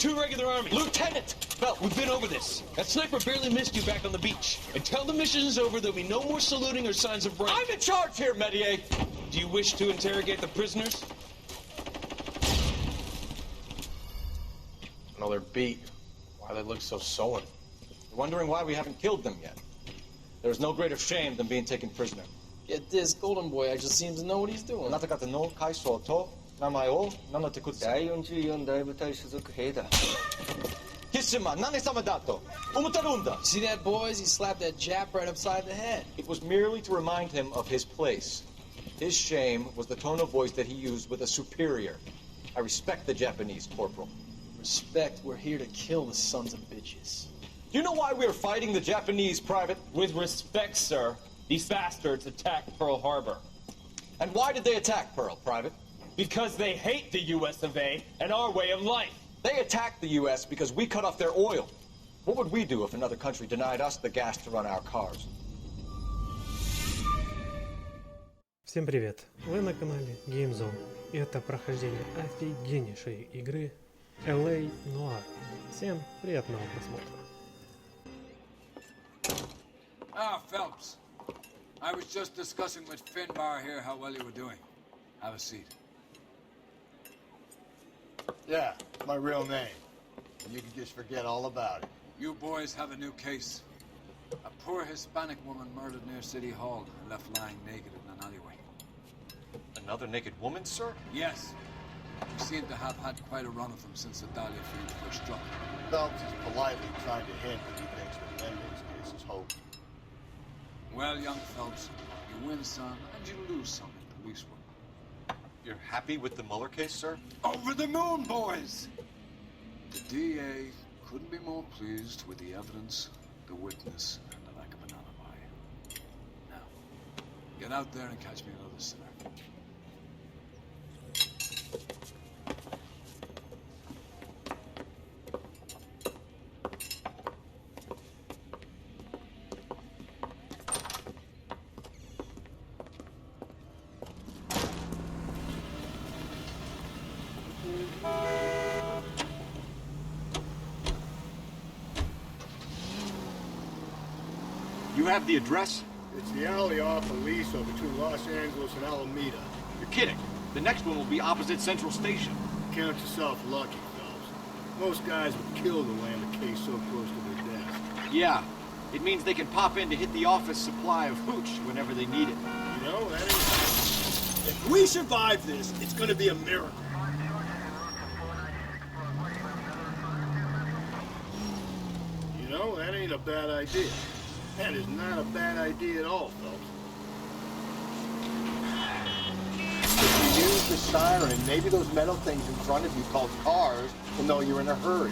two regular army. Lieutenant! Well, we've been over this. That sniper barely missed you back on the beach. Until the mission is over, there'll be no more saluting or signs of break. I'm in charge here, Medier! Do you wish to interrogate the prisoners? No, they're beat. Why they look so sullen? You're wondering why we haven't killed them yet. There's no greater shame than being taken prisoner. Get this, Golden Boy actually seems to know what he's doing. あなた方の階層と名前を名乗ってください。第44大部隊所属兵だ。キスマ何様だと思ってるんだ。 See that, boys? He slapped that Jap right upside the head. It was merely to remind him of his place. His shame was the tone of voice that he used with a superior. I respect the Japanese, Corporal. Respect, we're here to kill the sons of bitches. Do you know why we are fighting the Japanese, Private? With respect, sir, these bastards attacked Pearl Harbor. And why did they attack Pearl, Private? Because they hate the US of A and our way of life. They attacked the U.S. because we cut off their oil. What would we do if another country denied us the gas to run our cars? Всем привет! Вы на канале GameZone, и это прохождение офигеннейшей игры LA Noire. Всем приятного просмотра! Ah, Phelps. I was just discussing with Finbar here how well you were doing. Have a seat. Yeah, it's my real name. You can just forget all about it. You boys have a new case. A poor Hispanic woman murdered near City Hall and left lying naked in an alleyway. Another naked woman, sir? Yes. You seem to have had quite a run of them since the Dahlia feud first struck. Phelps is politely trying to hint that he thinks the Mendez case is hope. Well, young Phelps, you win some and you lose some in police work. You're happy with the Mueller case, sir? Over the moon, boys! The DA couldn't be more pleased with the evidence, the witness, and the lack of an alibi. Now, get out there and catch me another sinner. You have the address? It's the alley off Aliso between Los Angeles and Alameda. You're kidding. The next one will be opposite Central Station. Count yourself lucky, Phelps. Most guys would kill to land a case so close to their desk. Yeah. It means they can pop in to hit the office supply of hooch whenever they need it. You know, that ain't... If we survive this, it's gonna be a miracle. You know, that ain't a bad idea. That is not a bad idea at all, Phelps. If you use the siren, maybe those metal things in front of you called cars will know you're in a hurry.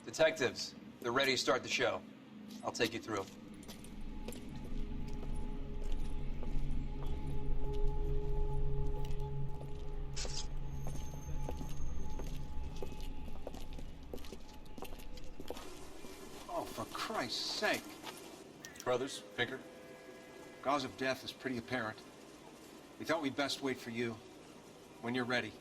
Detectives, they're ready to start the show. I'll take you through. Oh, for Christ's sake. Brothers, Pinker? Cause of death is pretty apparent. We thought we'd best wait for you. When you're ready.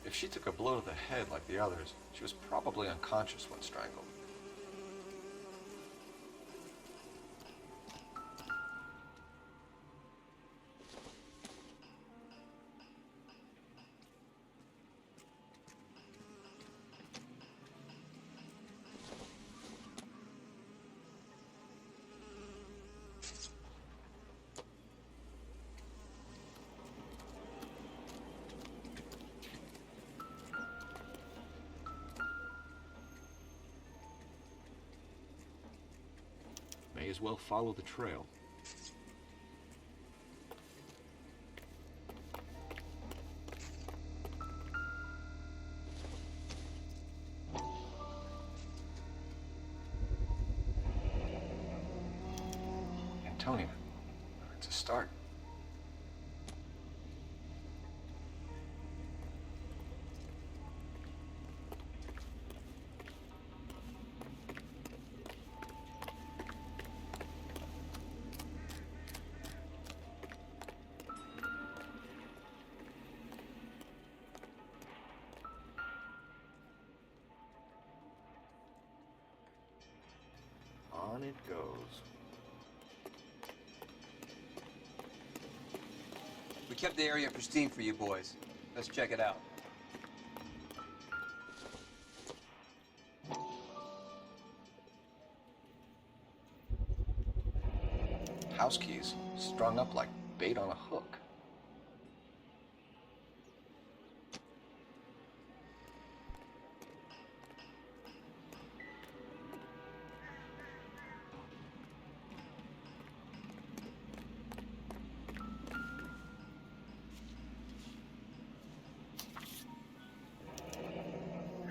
If she took a blow to the head like the others, she was probably unconscious when strangled. May as well follow the trail. Antonia. It's a start. On it goes. We kept the area pristine for you boys. Let's check it out. House keys strung up like bait on a hook.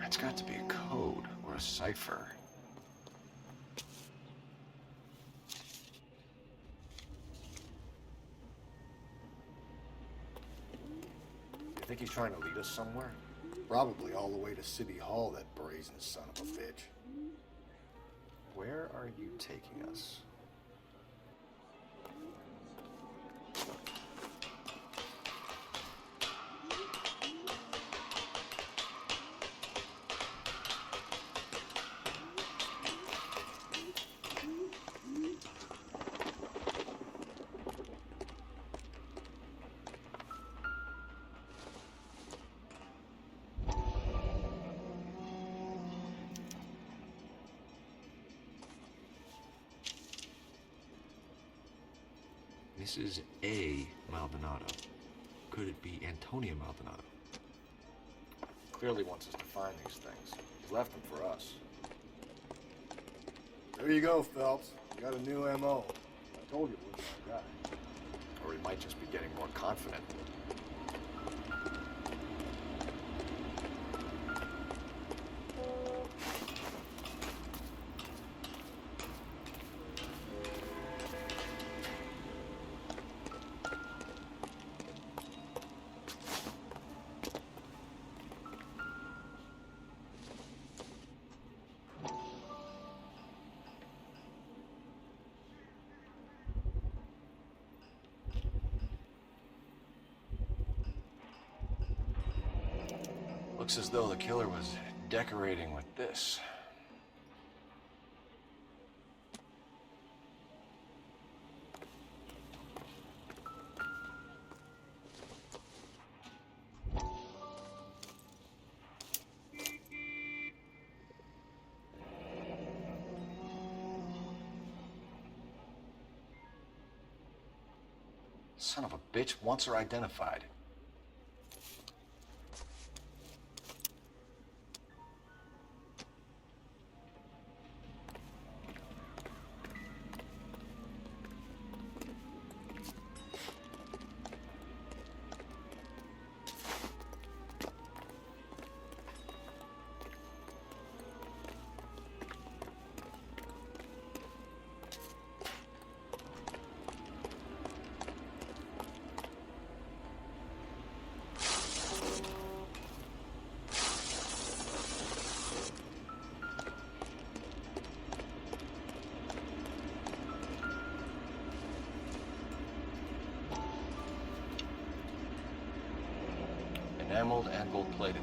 It's got to be a code or a cipher. You think he's trying to lead us somewhere? Probably all the way to City Hall, that brazen son of a bitch. Where are you taking us? This is a Maldonado. Could it be Antonia Maldonado? Clearly wants us to find these things. He's left them for us. There you go, Phelps. You got a new M.O. I told you it wasn't our guy. Or he might just be getting more confident. Looks as though the killer was decorating with this. Son of a bitch wants her identified. Enameled and gold-plated.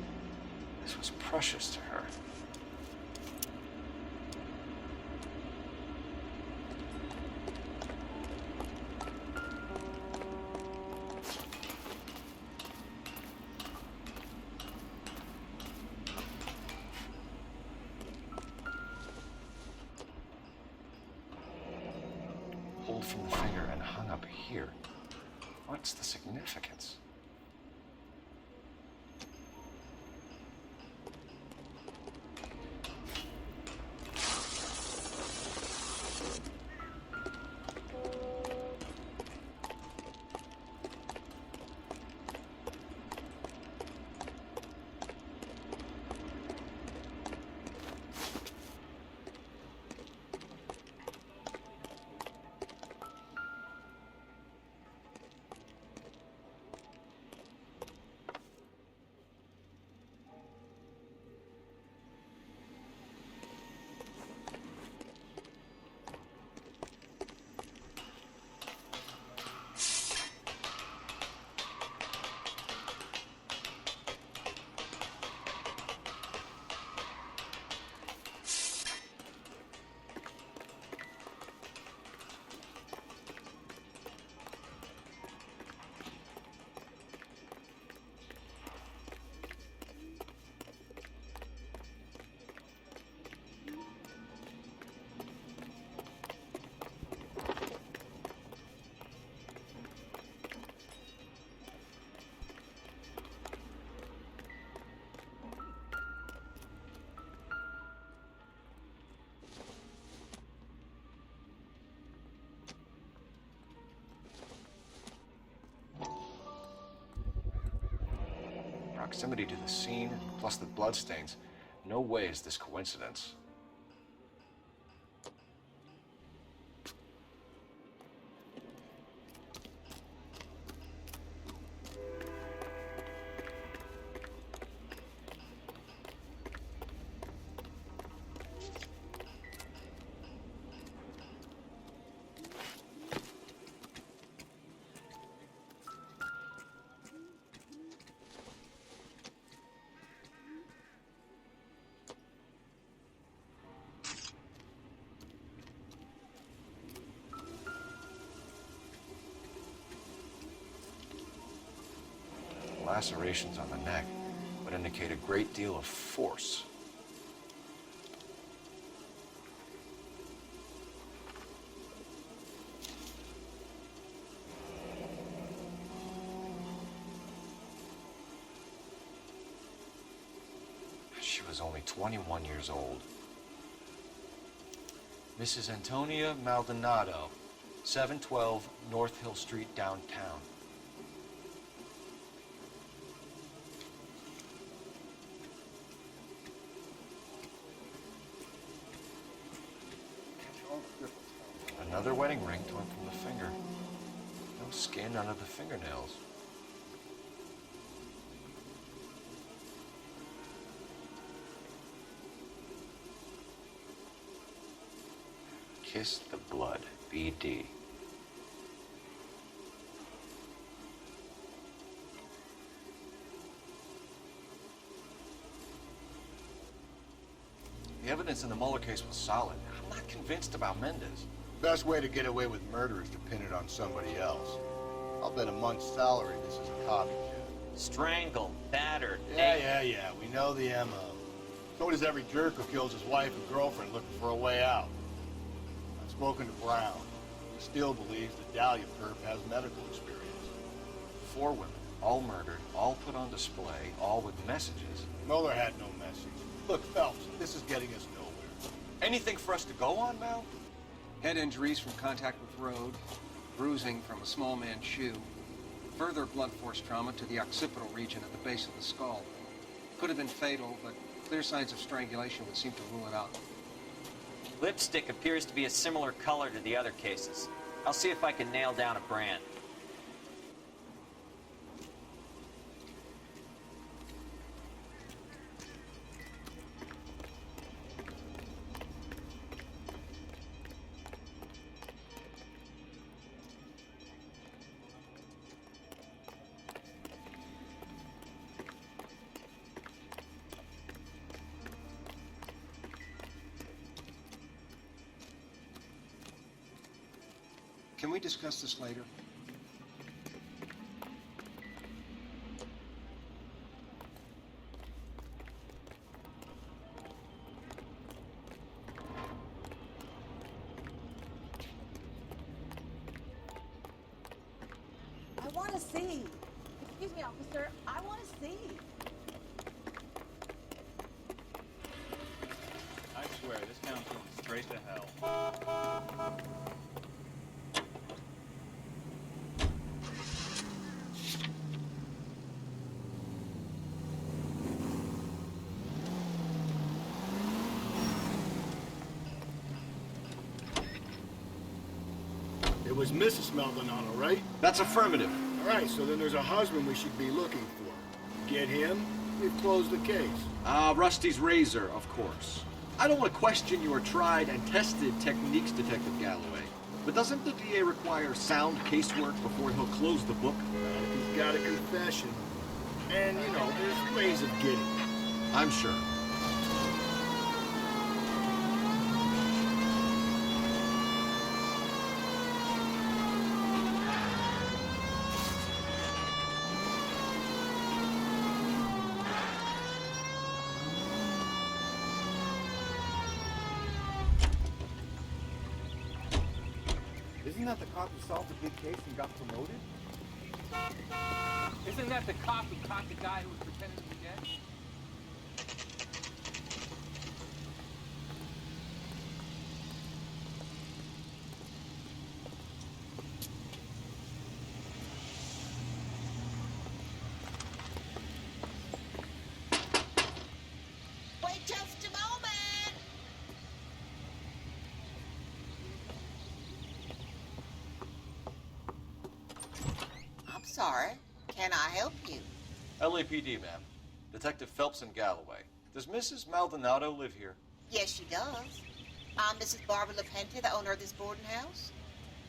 This was precious to her. Pulled from the finger and hung up here. What's the significance? Proximity to the scene, plus the bloodstains. No way is this coincidence. Lacerations on the neck would indicate a great deal of force. She was only 21 years old. Mrs. Antonia Maldonado, 712 North Hill Street, downtown. Another wedding ring torn from the finger. No skin under the fingernails. Kiss the blood, BD. The evidence in the Mueller case was solid. I'm not convinced about Mendez. Best way to get away with murder is to pin it on somebody else. I'll bet a month's salary this is a copy kit. Strangled, battered. Yeah. We know the MO. So does every jerk who kills his wife and girlfriend looking for a way out. I've spoken to Brown. He still believes that Dahlia Perp has medical experience. 4 women, all murdered, all put on display, all with messages. Mueller had no message. Look, Phelps, this is getting us nowhere. Anything for us to go on, Mal? Head injuries from contact with road, bruising from a small man's shoe, further blunt force trauma to the occipital region at the base of the skull. Could have been fatal, but clear signs of strangulation would seem to rule it out. Lipstick appears to be a similar color to the other cases. I'll see if I can nail down a brand. Can we discuss this later? I want to see. Excuse me, officer. I want to see. I swear, this town's going straight to hell. It was Mrs. Maldonado, right? That's affirmative. All right, so then there's a husband we should be looking for. Get him, we've closed the case. Rusty's razor, of course. I don't want to question your tried and tested techniques, Detective Galloway. But doesn't the DA require sound casework before he'll close the book? He's got a confession. And, you know, there's ways of getting it. I'm sure. Isn't that the cop who solved the big case and got promoted? Isn't that the cop who caught the guy who was pretending to be dead? sorry. Can I help you? LAPD, ma'am. Detective Phelps and Galloway. Does Mrs. Maldonado live here? Yes, she does. I'm Mrs. Barbara LaPente, the owner of this boarding house.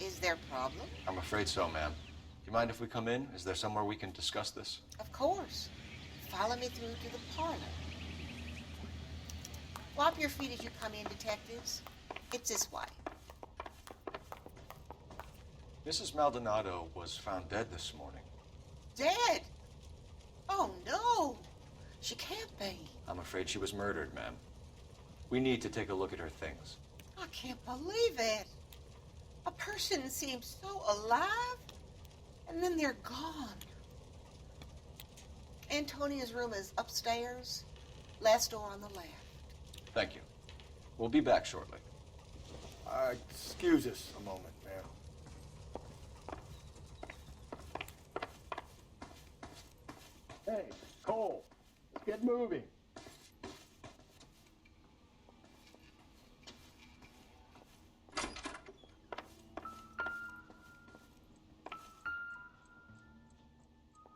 Is there a problem? I'm afraid so, ma'am. Do you mind if we come in? Is there somewhere we can discuss this? Of course. Follow me through to the parlor. Wipe your feet as you come in, detectives. It's this way. Mrs. Maldonado was found dead this morning. Dead? Oh, no. She can't be. I'm afraid she was murdered, ma'am. We need to take a look at her things. I can't believe it. A person seems so alive, and then they're gone. Antonia's room is upstairs, last door on the left. Thank you. We'll be back shortly. Excuse us a moment, ma'am. Hey, Cole, let's get moving.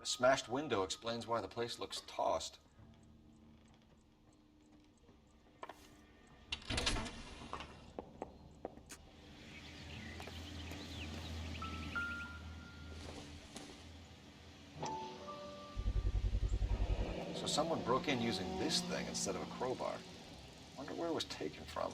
The smashed window explains why the place looks tossed. So someone broke in using this thing instead of a crowbar. Wonder where it was taken from.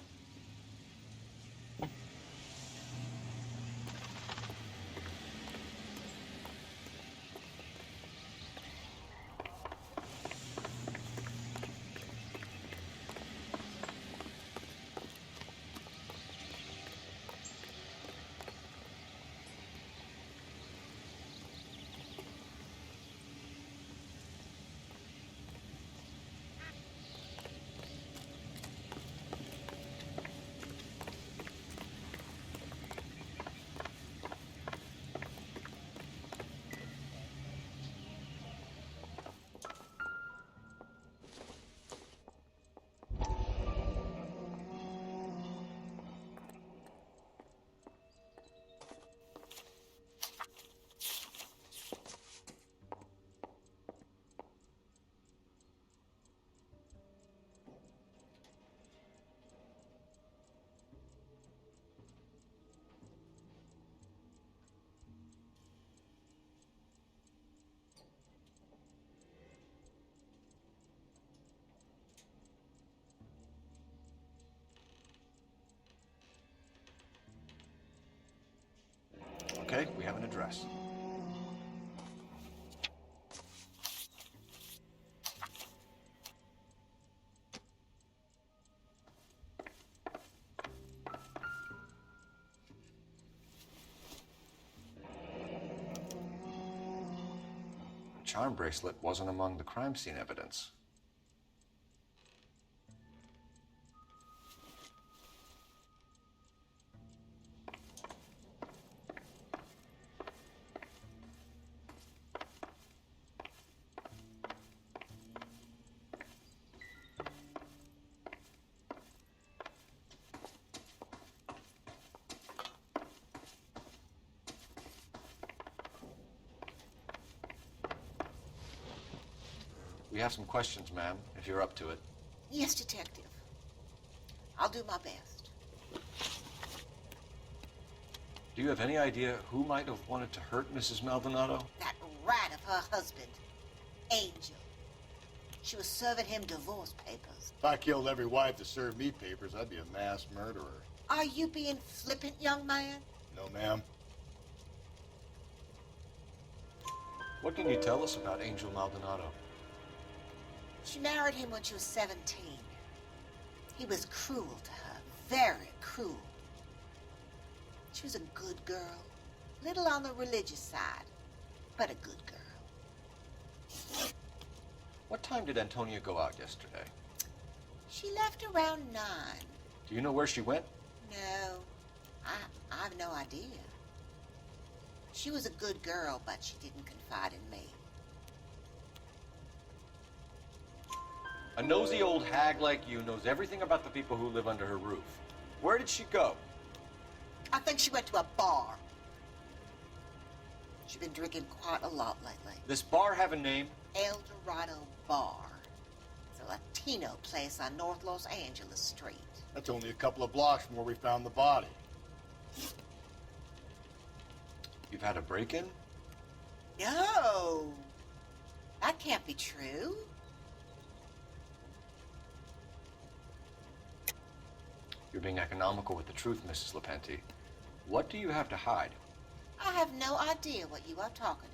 Okay, we have an address. The charm bracelet wasn't among the crime scene evidence. We have some questions, ma'am, if you're up to it. Yes, detective. I'll do my best. Do you have any idea who might have wanted to hurt Mrs. Maldonado? That rat of her husband, Angel. She was serving him divorce papers. If I killed every wife to serve me papers, I'd be a mass murderer. Are you being flippant, young man? No, ma'am. What can you tell us about Angel Maldonado? She married him when she was 17. He was cruel to her, very cruel. She was a good girl, little on the religious side, but a good girl. What time did Antonia go out yesterday? She left around 9. Do you know where she went? No, I have no idea. She was a good girl, but she didn't confide in me. A nosy old hag like you knows everything about the people who live under her roof. Where did she go? I think she went to a bar. She's been drinking quite a lot lately. This bar have a name? El Dorado Bar. It's a Latino place on North Los Angeles Street. That's only a couple of blocks from where we found the body. You've had a break-in? No. That can't be true. You're being economical with the truth, Mrs. Lepenti. What do you have to hide? I have no idea what you are talking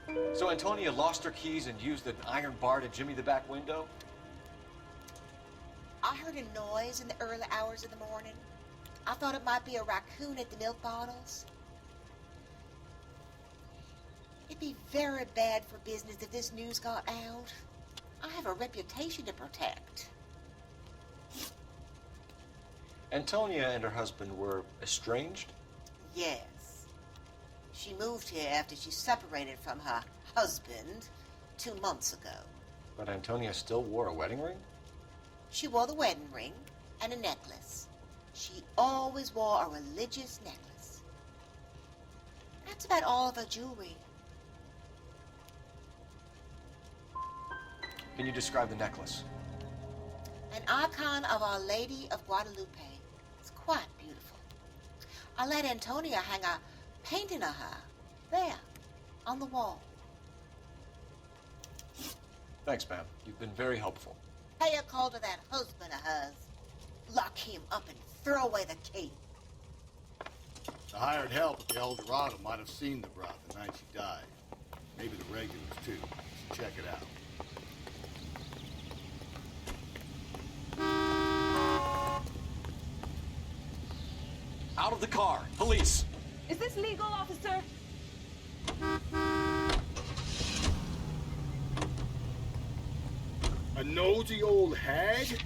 about. So Antonia lost her keys and used an iron bar to jimmy the back window? I heard a noise in the early hours of the morning. I thought it might be a raccoon at the milk bottles. It'd be very bad for business if this news got out. I have a reputation to protect. Antonia and her husband were estranged? Yes. She moved here after she separated from her husband 2 months ago. But Antonia still wore a wedding ring? She wore the wedding ring and a necklace. She always wore a religious necklace. That's about all of her jewelry. Can you describe the necklace? An icon of Our Lady of Guadalupe. It's quite beautiful. I let Antonia hang a painting of her there on the wall. Thanks, ma'am. You've been very helpful. Pay a call to that husband of hers. Lock him up and throw away the key. The hired help at the El Dorado might have seen the broth the night she died. Maybe the regulars, too. Let's check it out. Out of the car! Police! Is this legal, officer? A nosy old hag?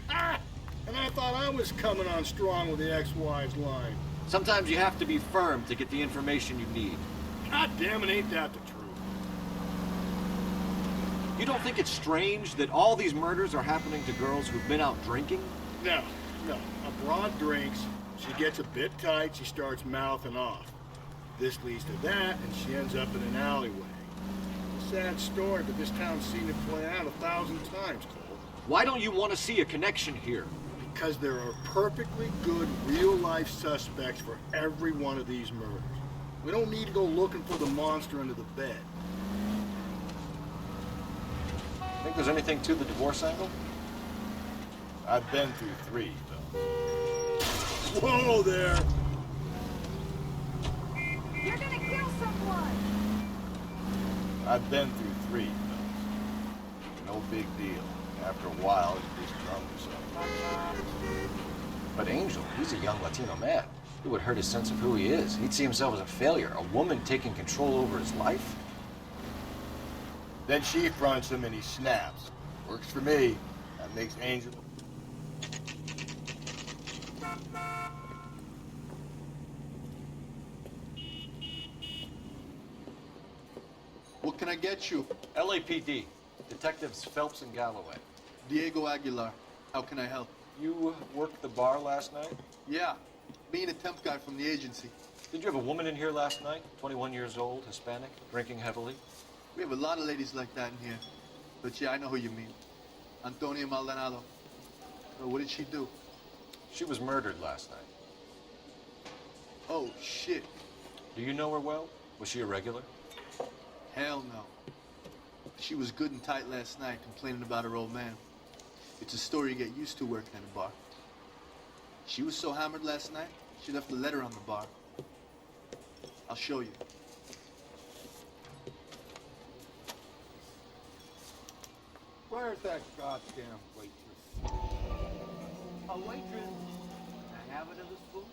Ah! And I thought I was coming on strong with the ex-wife's line. Sometimes you have to be firm to get the information you need. God damn it, ain't that the truth? You don't think it's strange that all these murders are happening to girls who've been out drinking? No, no. A broad drinks, she gets a bit tight, she starts mouthing off. This leads to that, and she ends up in an alleyway. It's a sad story, but this town's seen it play out 1,000 times, Cole. Why don't you want to see a connection here? Because there are perfectly good real-life suspects for every one of these murders. We don't need to go looking for the monster under the bed. Think there's anything to the divorce angle? I've been through 3, though. Whoa there! You're gonna kill someone! I've been through 3, though. No big deal. After a while, you just drum yourself. But Angel, he's a young Latino man. It would hurt his sense of who he is. He'd see himself as a failure. A woman taking control over his life? Then she fronts him and he snaps. Works for me. That makes Angel... What can I get you? LAPD. Detectives Phelps and Galloway. Diego Aguilar. How can I help? You worked the bar last night? Yeah. Me and a temp guy from the agency. Did you have a woman in here last night? 21 years old, Hispanic, drinking heavily? We have a lot of ladies like that in here. But yeah, I know who you mean. Antonia Maldonado. So what did she do? She was murdered last night. Oh, shit. Do you know her well? Was she a regular? Hell no. She was good and tight last night, complaining about her old man. It's a story you get used to working at a bar. She was so hammered last night, she left a letter on the bar. I'll show you. Where's that goddamn waitress? A waitress? Can I have another spoon?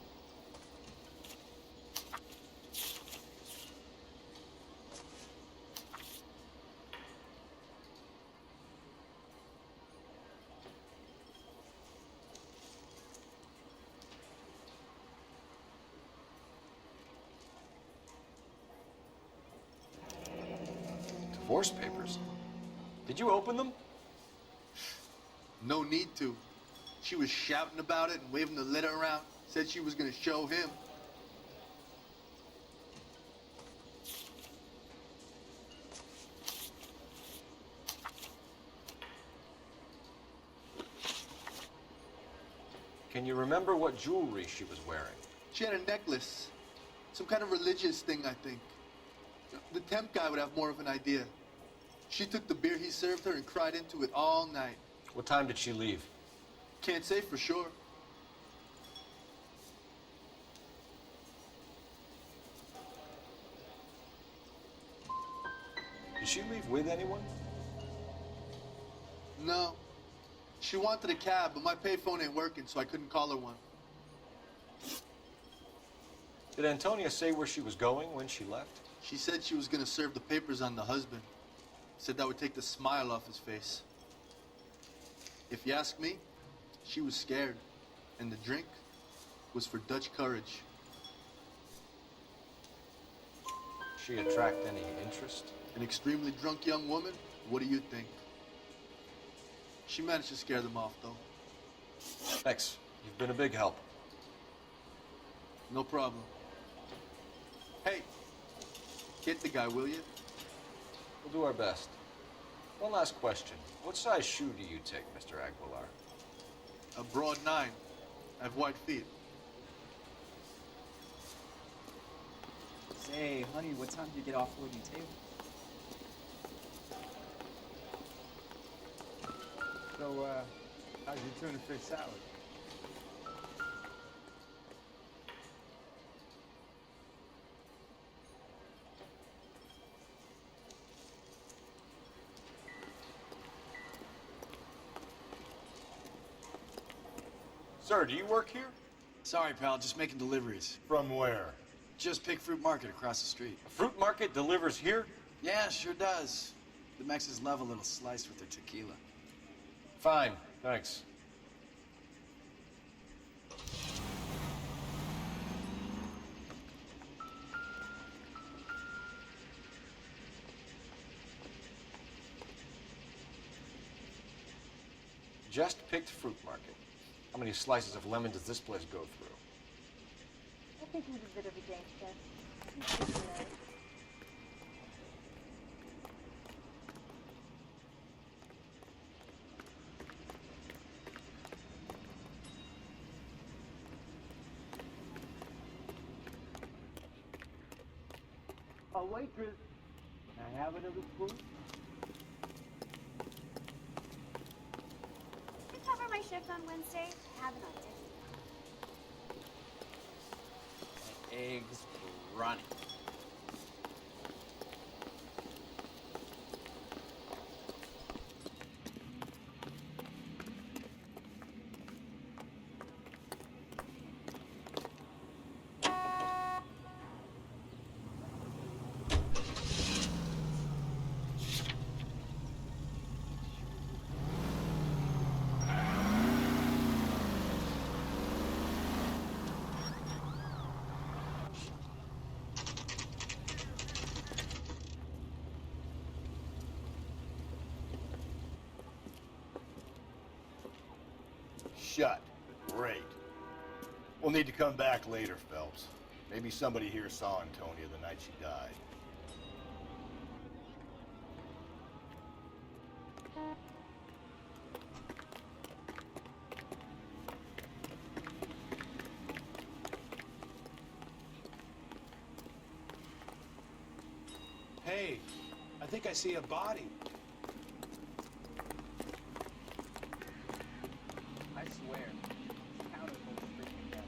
Divorce papers? Did you open them? No need to. She was shouting about it and waving the letter around. Said she was gonna show him. Can you remember what jewelry she was wearing? She had a necklace. Some kind of religious thing, I think. The temp guy would have more of an idea. She took the beer he served her and cried into it all night. What time did she leave? Can't say for sure. Did she leave with anyone? No. She wanted a cab, but my payphone ain't working, so I couldn't call her one. Did Antonia say where she was going when she left? She said she was gonna serve the papers on the husband. Said that would take the smile off his face. If you ask me, she was scared. And the drink was for Dutch courage. She attract any interest? An extremely drunk young woman? What do you think? She managed to scare them off, though. Thanks. You've been a big help. No problem. Hey, get the guy, will you? We'll do our best. One last question. What size shoe do you take, Mr. Aguilar? A broad 9. I have white feet. Say, honey, what time do you get off loading table? So, how's your tuna fish salad? Sir, do you work here? Sorry, pal, just making deliveries. From where? Just Pick Fruit Market across the street. A fruit market delivers here? Yeah, sure does. The Mexicans love a little slice with their tequila. Fine, thanks. Just picked fruit market. How many slices of lemon does this place go through? I think he's a bit of a gangster. A waitress. Can I have another spoon? Can I cover my shift on Wednesday? Have an idea. Eggs running. Shut. Great. We'll need to come back later, Phelps. Maybe somebody here saw Antonia the night she died. Hey, I think I see a body. I swear. Count it over freaking death.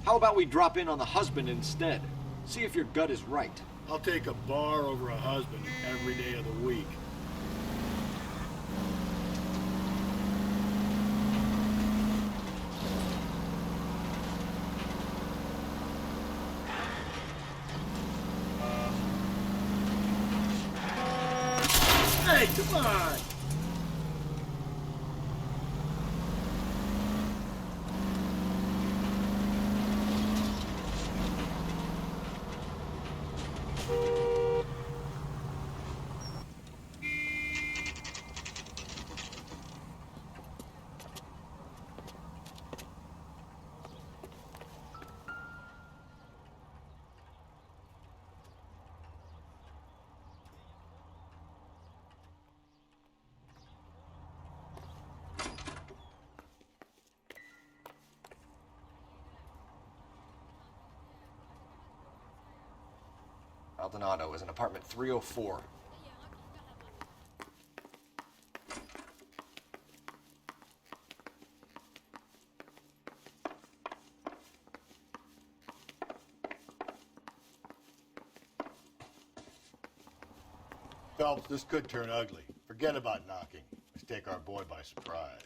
How about we drop in on the husband instead? See if your gut is right. I'll take a bar over a husband every day of the week. Hey, come on! Maldonado is in apartment 304. Phelps, this could turn ugly. Forget about knocking. Let's take our boy by surprise.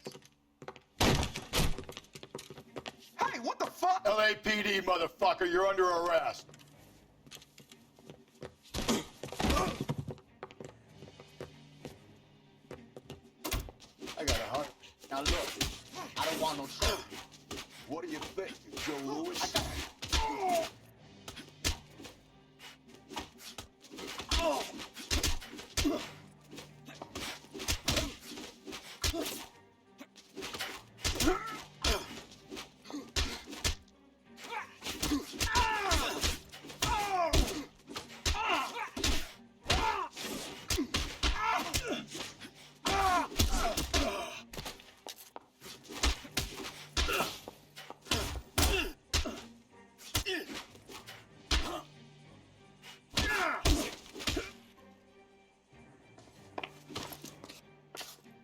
Hey, what the fuck? LAPD, motherfucker, you're under arrest. I got a heart. Now look, I don't want no trouble. What do you think, Joe Louis?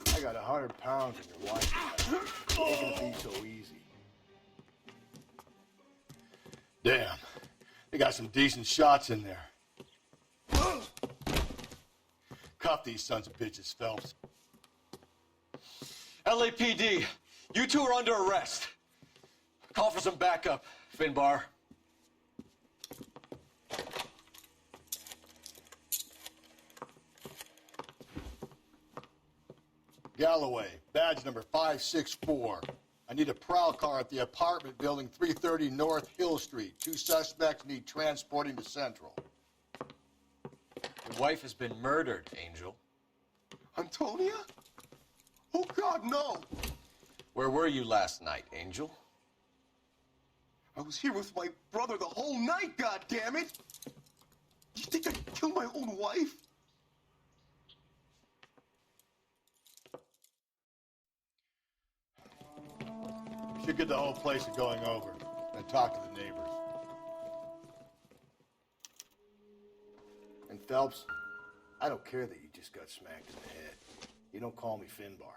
I got 100 pounds in your wife. It ain't be so easy. Damn. They got some decent shots in there. Cuff these sons of bitches, Phelps. LAPD, you two are under arrest. Call for some backup, Finbar. Galloway, badge number 564. I need a prowl car at the apartment building 330 North Hill Street. 2 suspects need transporting to Central. Your wife has been murdered, Angel. Antonia? Oh, God, no. Where were you last night, Angel? I was here with my brother the whole night, goddammit! You think I'd kill my own wife? We should get the whole place to going over and talk to the neighbors. And Phelps, I don't care that you just got smacked in the head. You don't call me Finbar.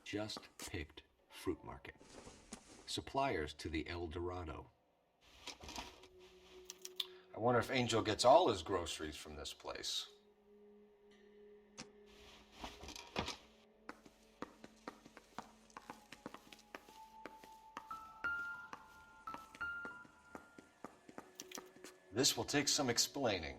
Just picked fruit market. Suppliers to the El Dorado. I wonder if Angel gets all his groceries from this place. This will take some explaining.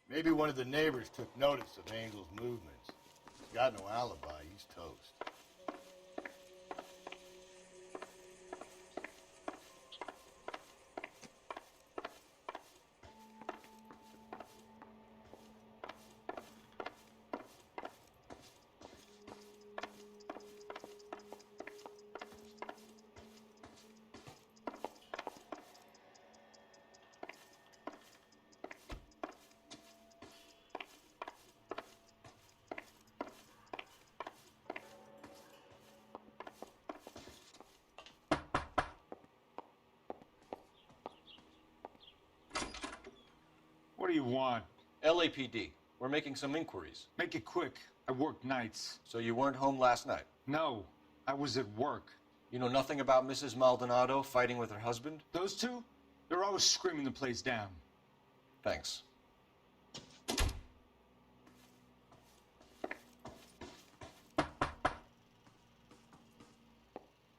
Maybe one of the neighbors took notice of Angel's movements. He's got no alibi. He's toast. What do you want? LAPD. We're making some inquiries. Make it quick. I work nights. So you weren't home last night? No, I was at work. You know nothing about Mrs. Maldonado fighting with her husband? Those two? They're always screaming the place down. Thanks.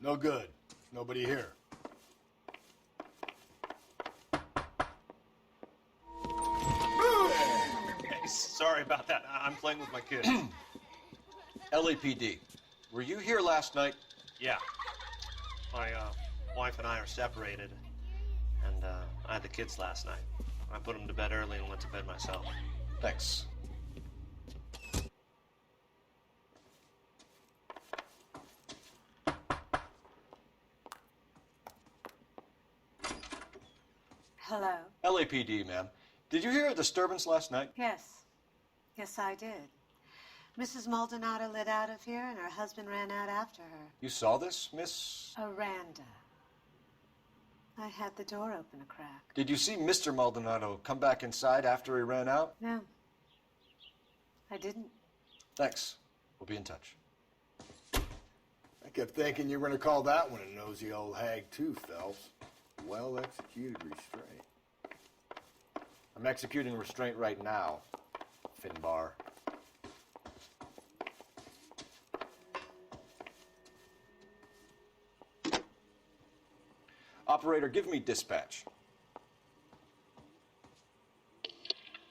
No good. Nobody here. Sorry about that. I'm playing with my kids. LAPD. Were you here last night? Yeah. My wife and I are separated, and I had the kids last night. I put them to bed early and went to bed myself. Thanks. Hello? LAPD, ma'am. Did you hear a disturbance last night? Yes. Yes, I did. Mrs. Maldonado lit out of here, and her husband ran out after her. You saw this, Miss? Aranda. I had the door open a crack. Did you see Mr. Maldonado come back inside after he ran out? No. I didn't. Thanks. We'll be in touch. I kept thinking you were going to call that one a nosy old hag too, Phelps. Well executed restraint. I'm executing restraint right now, Finbar. Operator, give me dispatch.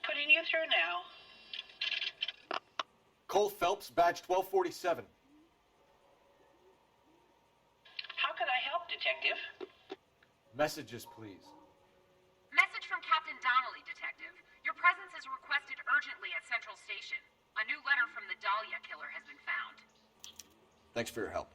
Putting you through now. Coulter Phelps, badge 1247. How can I help, Detective? Messages, please. Message from Captain Donnelly, Detective. Your presence is requested urgently at Central Station. A new letter from the Dahlia killer has been found. Thanks for your help.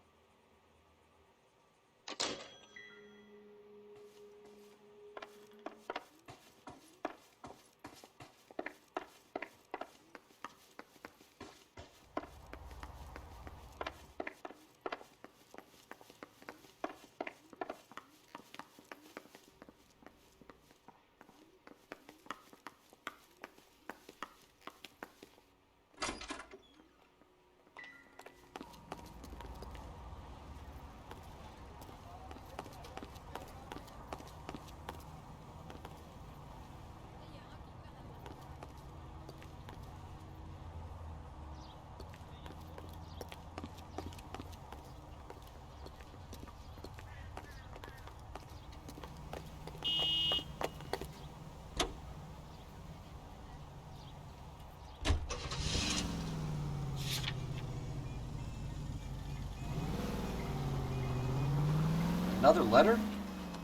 Another letter?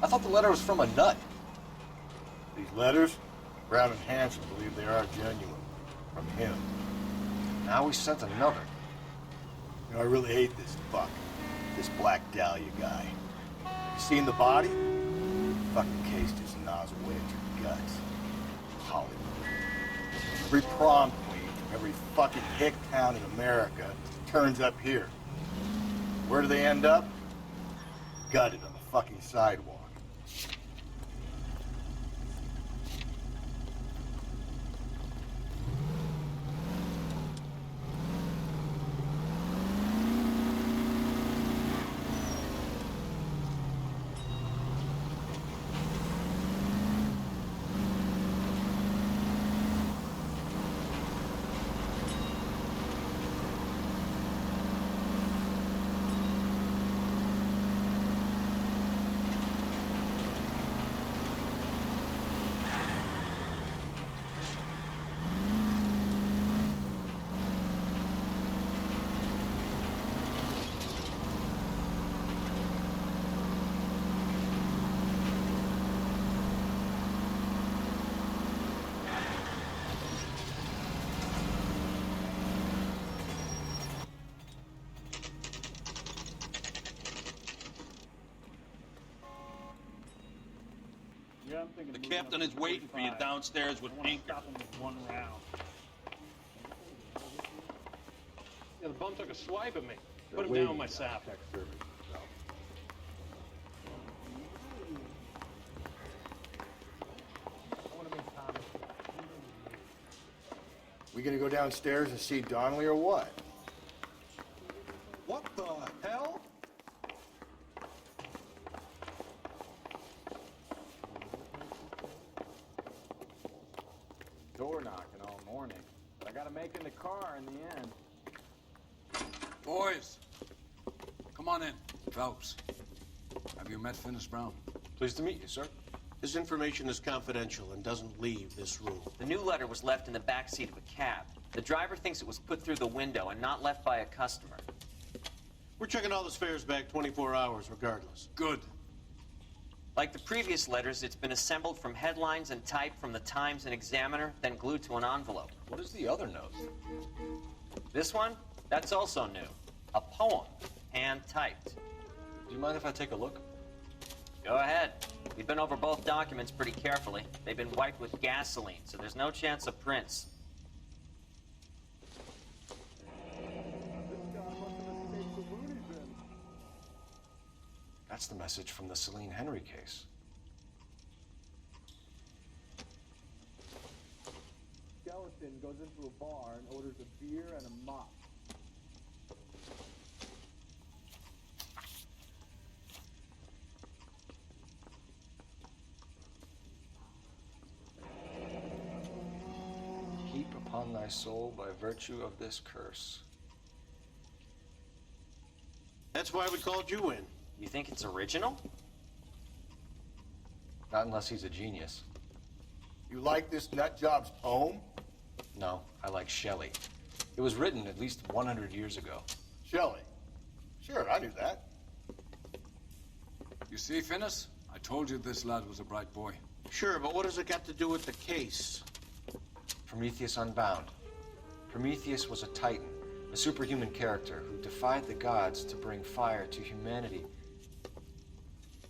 I thought the letter was from a nut. These letters, Brown and Hanson believe they are genuine. From him. Now we sent another. You know, I really hate this fuck. This Black Dahlia guy. Have you seen the body? Fucking cased his nozzle way into your guts. Hollywood. Every prom queen from every fucking hick town in America turns up here. Where do they end up? Gutted on the fucking sidewalk. The captain is waiting for you downstairs with Pinker. One round. Yeah, the bum took a swipe at me. Put him down with my sap. We gonna go downstairs and see Donnelly or what? What the hell? Door knocking all morning. But I gotta make it in the car in the end. Boys, come on in. Phelps, have you met Finis Brown? Pleased to meet you, sir. This information is confidential and doesn't leave this room. The new letter was left in the back seat of a cab. The driver thinks it was put through the window and not left by a customer. We're checking all the fares back 24 hours regardless. Good. Like the previous letters, it's been assembled from headlines and typed from the Times and Examiner, then glued to an envelope. What is the other note? This one? That's also new. A poem, hand-typed. Do you mind if I take a look? Go ahead. We've been over both documents pretty carefully. They've been wiped with gasoline, so there's no chance of prints. That's the message from the Celine Henry case. Skeleton goes into a bar and orders a beer and a mop. Keep upon thy soul by virtue of this curse. That's why we called you in. You think it's original? Not unless he's a genius. You like this nutjob's poem? No, I like Shelley. It was written at least 100 years ago. Shelley? Sure, I knew that. You see, Finis? I told you this lad was a bright boy. Sure, but what does it got to do with the case? Prometheus Unbound. Prometheus was a titan, a superhuman character who defied the gods to bring fire to humanity.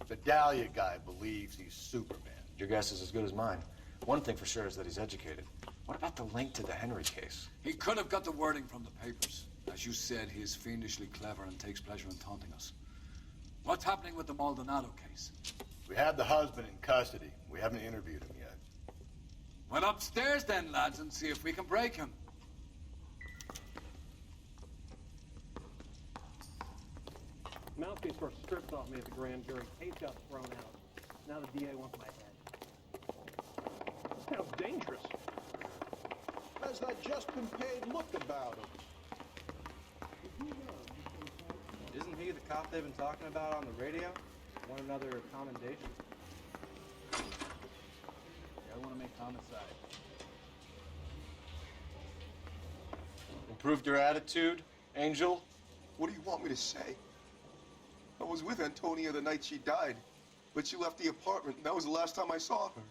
The Dahlia guy believes he's Superman. Your guess is as good as mine. One thing for sure is that he's educated. What about the link to the Henry case? He could have got the wording from the papers. As you said, he is fiendishly clever and takes pleasure in taunting us. What's happening with the Maldonado case? We have the husband in custody. We haven't interviewed him yet. Well, upstairs then, lads, and see if we can break him. Mouthpiece first stripped off me at the grand jury. Case got thrown out. Now the DA wants my head. Sounds dangerous. How's that just been paid look about him? Isn't he the cop they've been talking about on the radio? Want another commendation? Yeah, I want to make homicide. Improved your attitude, Angel? What do you want me to say? I was with Antonia the night she died, but she left the apartment, and that was the last time I saw her.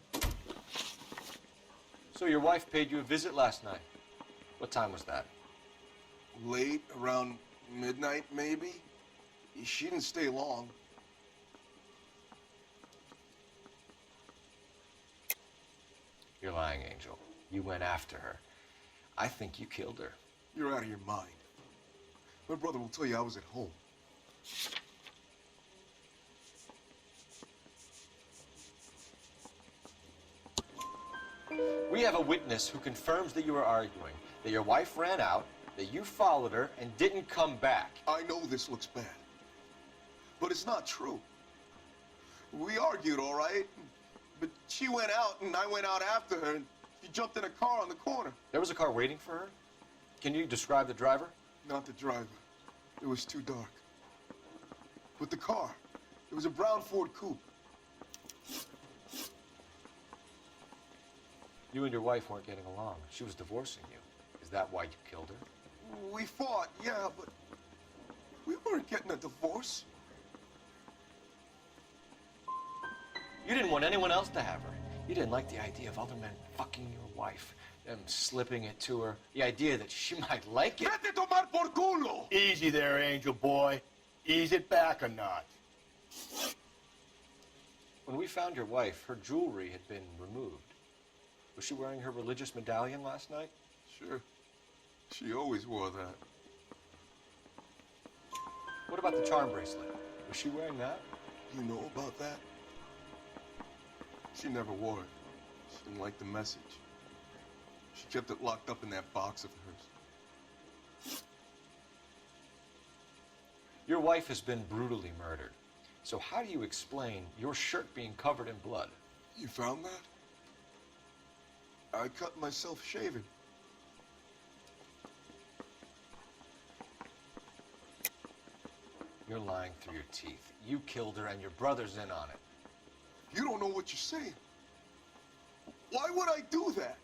So your wife paid you a visit last night. What time was that? Late, around midnight, maybe? She didn't stay long. You're lying, Angel. You went after her. I think you killed her. You're out of your mind. My brother will tell you I was at home. We have a witness who confirms that you were arguing, that your wife ran out, that you followed her and didn't come back. I know this looks bad, but it's not true. We argued, all right, but she went out and I went out after her and she jumped in a car on the corner. There was a car waiting for her? Can you describe the driver? Not the driver. It was too dark. But the car, it was a brown Ford coupe. You and your wife weren't getting along. She was divorcing you. Is that why you killed her? We fought, yeah, but we weren't getting a divorce. You didn't want anyone else to have her. You didn't like the idea of other men fucking your wife, them slipping it to her, the idea that she might like it. Vete tomar por culo! Easy there, Angel boy. Ease it back a notch. When we found your wife, her jewelry had been removed. Was she wearing her religious medallion last night? Sure. She always wore that. What about the charm bracelet? Was she wearing that? You know about that? She never wore it. She didn't like the message. She kept it locked up in that box of hers. Your wife has been brutally murdered. So how do you explain your shirt being covered in blood? You found that? I cut myself shaving. You're lying through your teeth. You killed her and your brother's in on it. You don't know what you're saying. Why would I do that?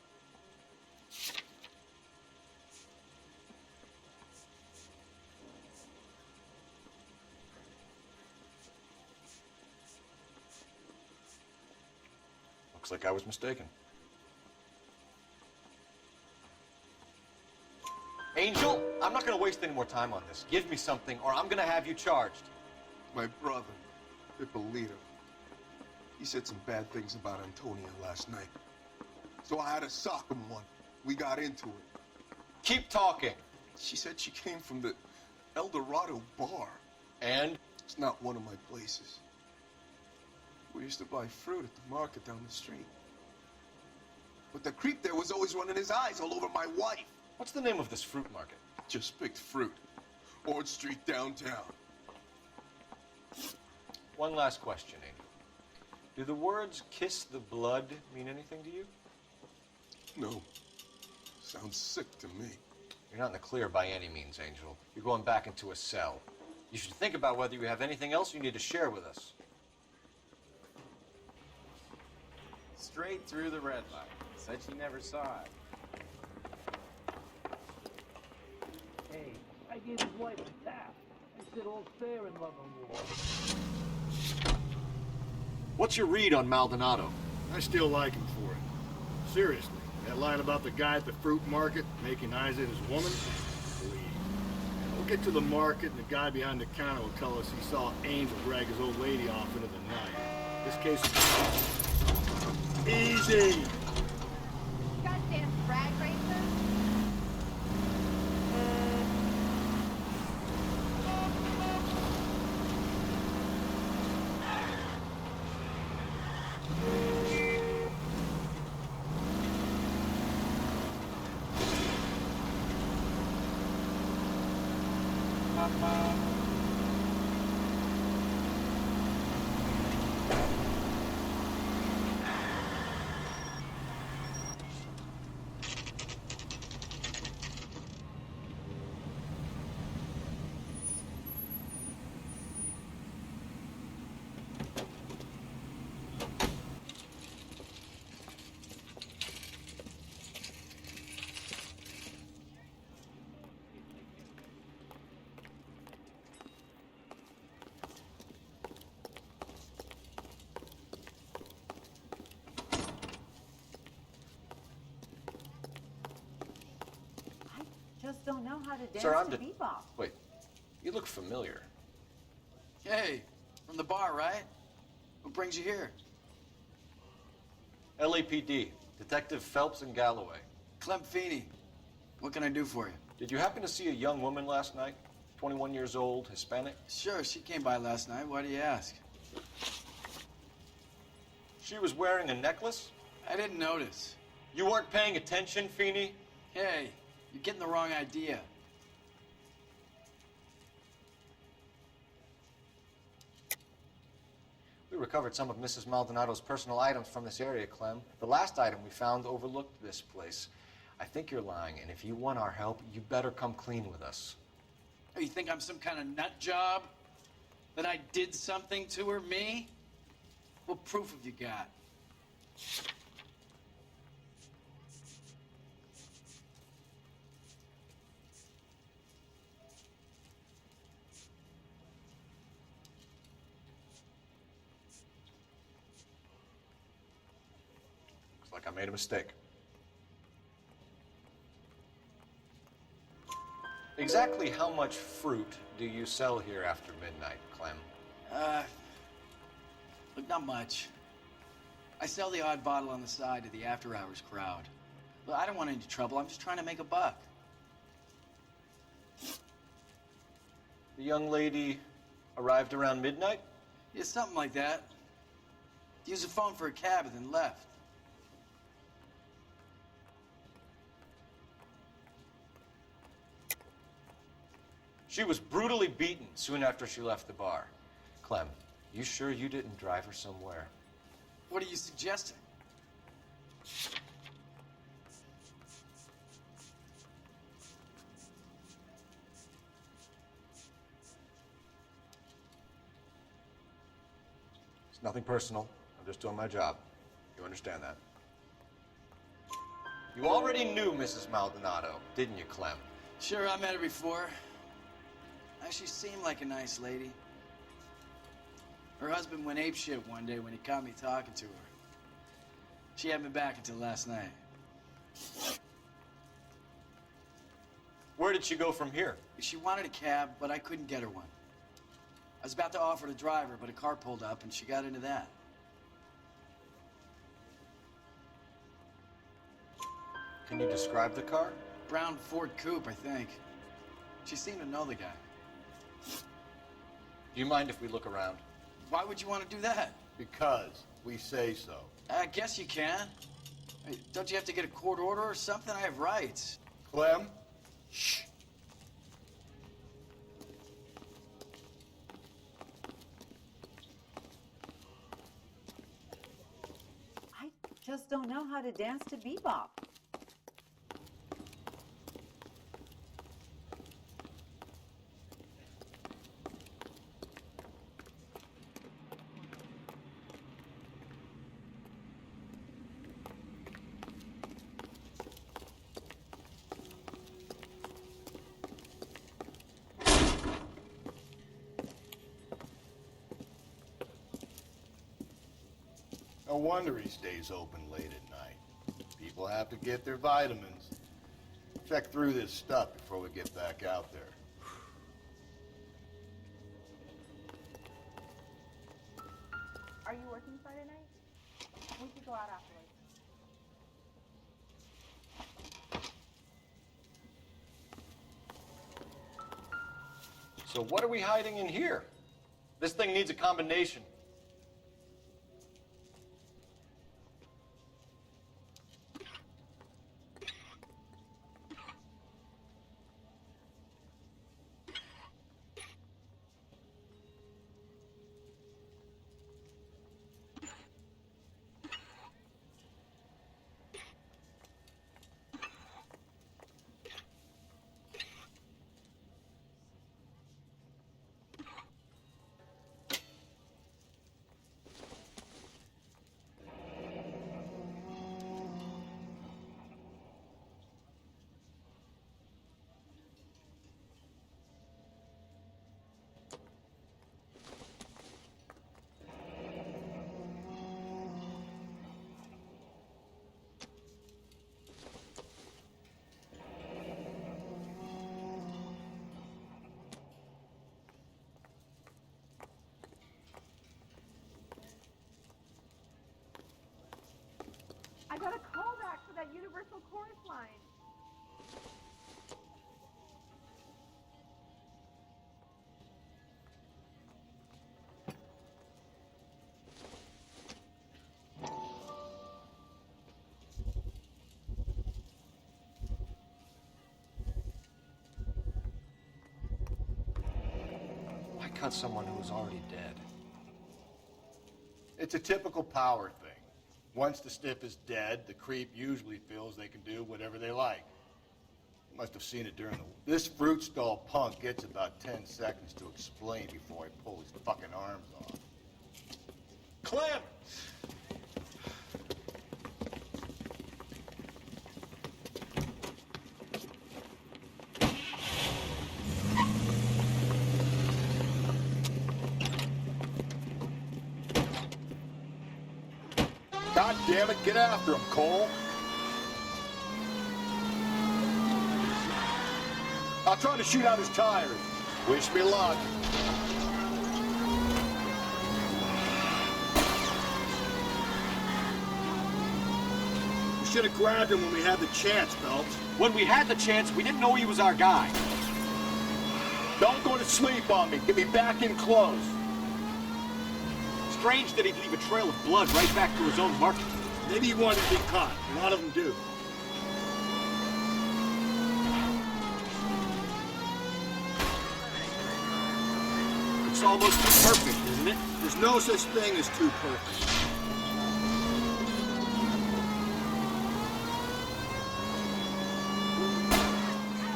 Looks like I was mistaken. Angel, I'm not going to waste any more time on this. Give me something or I'm going to have you charged. My brother, Ippolito, he said some bad things about Antonia last night. So I had to sock him one. We got into it. Keep talking. She said she came from the El Dorado bar. And? It's not one of my places. We used to buy fruit at the market down the street. But the creep there was always running his eyes all over my wife. What's the name of this fruit market? Just picked fruit. Ord Street downtown. One last question, Angel. Do the words kiss the blood mean anything to you? No. Sounds sick to me. You're not in the clear by any means, Angel. You're going back into a cell. You should think about whether you have anything else you need to share with us. Straight through the red light. Said she never saw it. Hey, I gave his wife a tap. I said all's fair in love and war. What's your read on Maldonado? I still like him for it. Seriously, that line about the guy at the fruit market making eyes at his woman? Believe. We'll get to the market and the guy behind the counter will tell us he saw Angel drag his old lady off into the night. This case is easy. Goddamn drag racer. Just don't know how to dance Sir, I'm to bebop. Wait, you look familiar. Hey, from the bar, right? What brings you here? LAPD, Detective Phelps and Galloway. Clem Feeney. What can I do for you? Did you happen to see a young woman last night? 21 years old, Hispanic? Sure, she came by last night. Why do you ask? She was wearing a necklace? I didn't notice. You weren't paying attention, Feeney? Hey, you're getting the wrong idea. We recovered some of Mrs. Maldonado's personal items from this area, Clem. The last item we found overlooked this place. I think you're lying, and if you want our help, you better come clean with us. Oh, you think I'm some kind of nut job? That I did something to her, me? What proof have you got? Looks like I made a mistake. Exactly how much fruit do you sell here after midnight, Clem? Look, not much. I sell the odd bottle on the side to the after-hours crowd. Look, I don't want any trouble. I'm just trying to make a buck. The young lady arrived around midnight? Yeah, something like that. Used the phone for a cab and then left. She was brutally beaten soon after she left the bar. Clem, you sure you didn't drive her somewhere? What are you suggesting? It's nothing personal. I'm just doing my job. You understand that? You already knew Mrs. Maldonado, didn't you, Clem? Sure, I met her before. She seemed like a nice lady. Her husband went apeshit one day when he caught me talking to her. She had me back until last night. Where did she go from here? She wanted a cab, but I couldn't get her one. I was about to offer to drive her, but a car pulled up and she got into that. Can you describe the car? Brown Ford Coupe, I think. She seemed to know the guy. Do you mind if we look around? Why would you want to do that? Because we say so. I guess you can. Hey, don't you have to get a court order or something? I have rights. Clem? Shh. I just don't know how to dance to bebop. No wonder he stays open late at night. People have to get their vitamins. Check through this stuff before we get back out there. Are you working Friday night? We could go out afterwards. So what are we hiding in here? This thing needs a combination. I got a callback for that Universal chorus line. Why cut someone who was already dead? It's a typical power thing. Once the stiff is dead, the creep usually feels they can do whatever they like. You must have seen it during the... This fruit stall punk gets about 10 seconds to explain before I pull his fucking arms off. Clem! God damn it, get after him, Cole. I'll try to shoot out his tires. Wish me luck. We should have grabbed him when we had the chance, Phelps. When we had the chance, we didn't know he was our guy. Don't go to sleep on me. Get me back in close. Strange that he'd leave a trail of blood right back to his own market. Maybe he wanted to be caught. A lot of them do. It's almost too perfect, isn't it? There's no such thing as too perfect.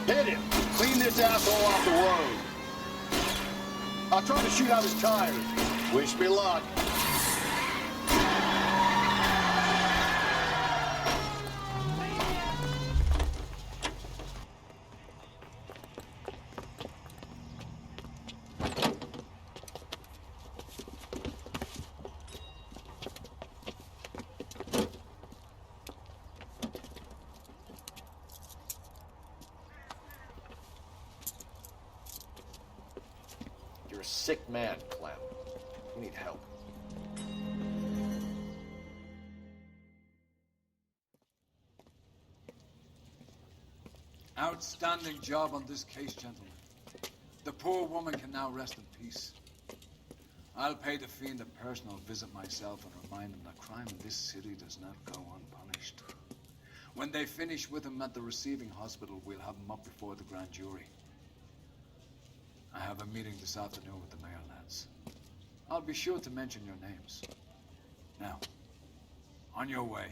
Hit him! Clean this asshole off the road. I'll try to shoot out his tires. Wish me luck. You're a sick man, Clem. You need help. Outstanding job on this case, gentlemen. The poor woman can now rest in peace. I'll pay the fiend a personal visit myself and remind him that crime in this city does not go unpunished. When they finish with him at the receiving hospital, we'll have him up before the grand jury. I have a meeting this afternoon with the mayor, lads. I'll be sure to mention your names. Now, on your way.